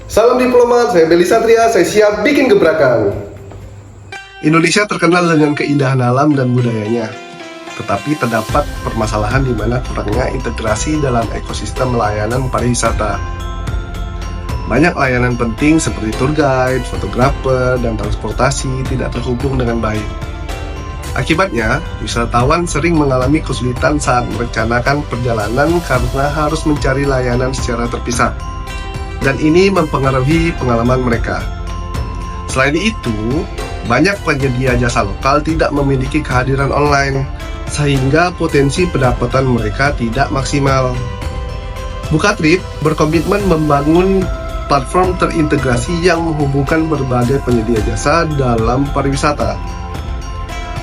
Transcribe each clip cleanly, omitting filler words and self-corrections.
Salam diplomat, saya Beli Satria, saya siap bikin gebrakan. Indonesia terkenal dengan keindahan alam dan budayanya. Tetapi terdapat permasalahan di mana kurangnya integrasi dalam ekosistem layanan pariwisata. Banyak layanan penting seperti tour guide, fotografer, dan transportasi tidak terhubung dengan baik. Akibatnya, wisatawan sering mengalami kesulitan saat merencanakan perjalanan karena harus mencari layanan secara terpisah. Dan ini mempengaruhi pengalaman mereka. Selain itu, banyak penyedia jasa lokal tidak memiliki kehadiran online, sehingga potensi pendapatan mereka tidak maksimal. Bukatrip berkomitmen membangun platform terintegrasi yang menghubungkan berbagai penyedia jasa dalam pariwisata.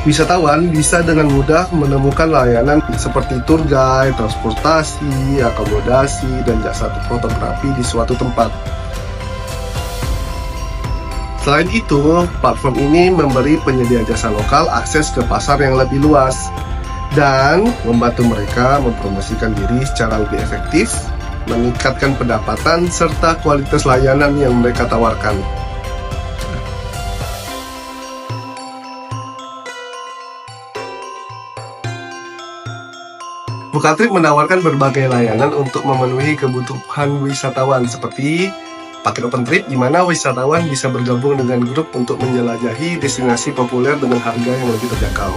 Wisatawan bisa dengan mudah menemukan layanan seperti tour guide, transportasi, akomodasi, dan jasa fotografi di suatu tempat. Selain itu, platform ini memberi penyedia jasa lokal akses ke pasar yang lebih luas dan membantu mereka mempromosikan diri secara lebih efektif, meningkatkan pendapatan, serta kualitas layanan yang mereka tawarkan. Bukatrip menawarkan berbagai layanan untuk memenuhi kebutuhan wisatawan seperti paket open trip di mana wisatawan bisa bergabung dengan grup untuk menjelajahi destinasi populer dengan harga yang lebih terjangkau.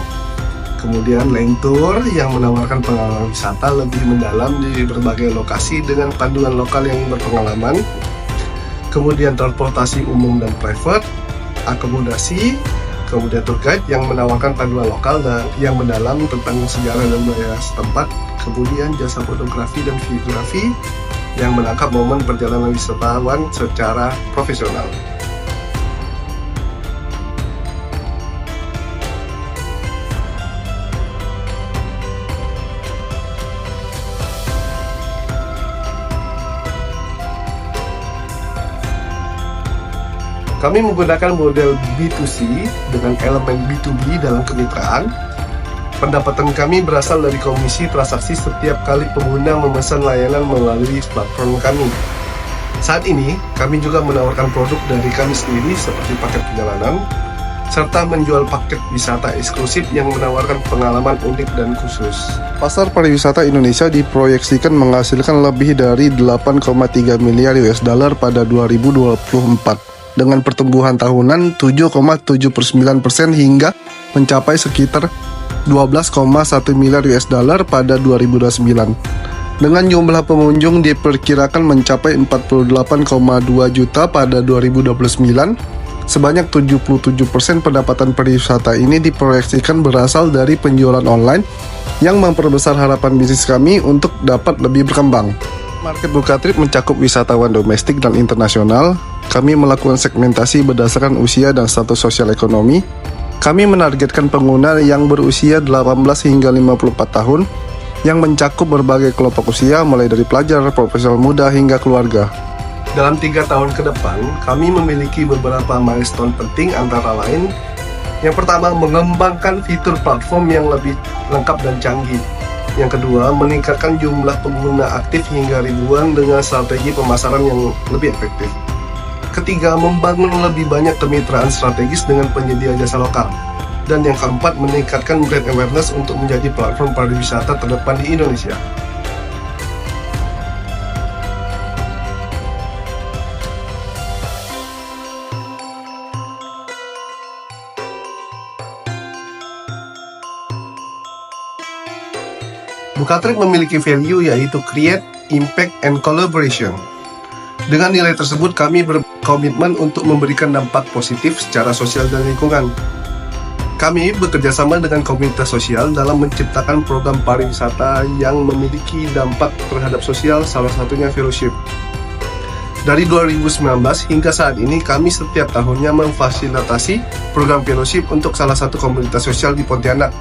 Kemudian lane tour yang menawarkan pengalaman wisata lebih mendalam di berbagai lokasi dengan panduan lokal yang berpengalaman. Kemudian transportasi umum dan private, akomodasi, kemudian tour guide yang menawarkan panduan lokal dan yang mendalam tentang sejarah dan budaya setempat. Kemudian jasa fotografi dan videografi yang menangkap momen perjalanan wisatawan secara profesional. Kami menggunakan model B2C dengan elemen B2B dalam kemitraan. Pendapatan kami berasal dari komisi transaksi setiap kali pengguna memesan layanan melalui platform kami. Saat ini, kami juga menawarkan produk dari kami sendiri seperti paket perjalanan, serta menjual paket wisata eksklusif yang menawarkan pengalaman unik dan khusus. Pasar pariwisata Indonesia diproyeksikan menghasilkan lebih dari 8,3 miliar US dollar pada 2024 dengan pertumbuhan tahunan 7,79% hingga mencapai sekitar 12,1 miliar US dollar pada 2029. Dengan jumlah pengunjung diperkirakan mencapai 48,2 juta pada 2029, sebanyak 77% pendapatan pariwisata ini diproyeksikan berasal dari penjualan online yang memperbesar harapan bisnis kami untuk dapat lebih berkembang. Market Bukatrip mencakup wisatawan domestik dan internasional. Kami melakukan segmentasi berdasarkan usia dan status sosial ekonomi. Kami menargetkan pengguna yang berusia 18 hingga 54 tahun yang mencakup berbagai kelompok usia mulai dari pelajar, profesional muda hingga keluarga. Dalam 3 tahun ke depan, kami memiliki beberapa milestone penting antara lain. Yang pertama, mengembangkan fitur platform yang lebih lengkap dan canggih. Yang kedua, meningkatkan jumlah pengguna aktif hingga ribuan dengan strategi pemasaran yang lebih efektif. Ketiga, membangun lebih banyak kemitraan strategis dengan penyedia jasa lokal. Dan yang keempat, meningkatkan brand awareness untuk menjadi platform pariwisata terdepan di Indonesia. Bukatrip memiliki value yaitu create, impact, and collaboration. Dengan nilai tersebut, kami berkomitmen untuk memberikan dampak positif secara sosial dan lingkungan. Kami bekerjasama dengan komunitas sosial dalam menciptakan program pariwisata yang memiliki dampak terhadap sosial, salah satunya fellowship. Dari 2019 hingga saat ini, kami setiap tahunnya memfasilitasi program fellowship untuk salah satu komunitas sosial di Pontianak.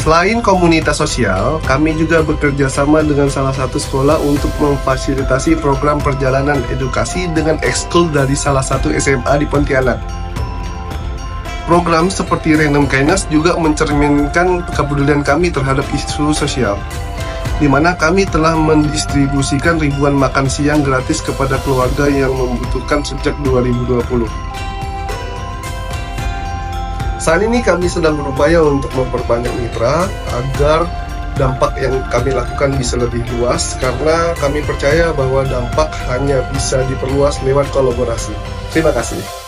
Selain komunitas sosial, kami juga bekerja sama dengan salah satu sekolah untuk memfasilitasi program perjalanan edukasi dengan ekskul dari salah satu SMA di Pontianak. Program seperti Random Kindness juga mencerminkan kepedulian kami terhadap isu sosial. di mana kami telah mendistribusikan ribuan makan siang gratis kepada keluarga yang membutuhkan sejak 2020. Saat ini kami sedang berupaya untuk memperbanyak mitra agar dampak yang kami lakukan bisa lebih luas, karena kami percaya bahwa dampak hanya bisa diperluas lewat kolaborasi. Terima kasih.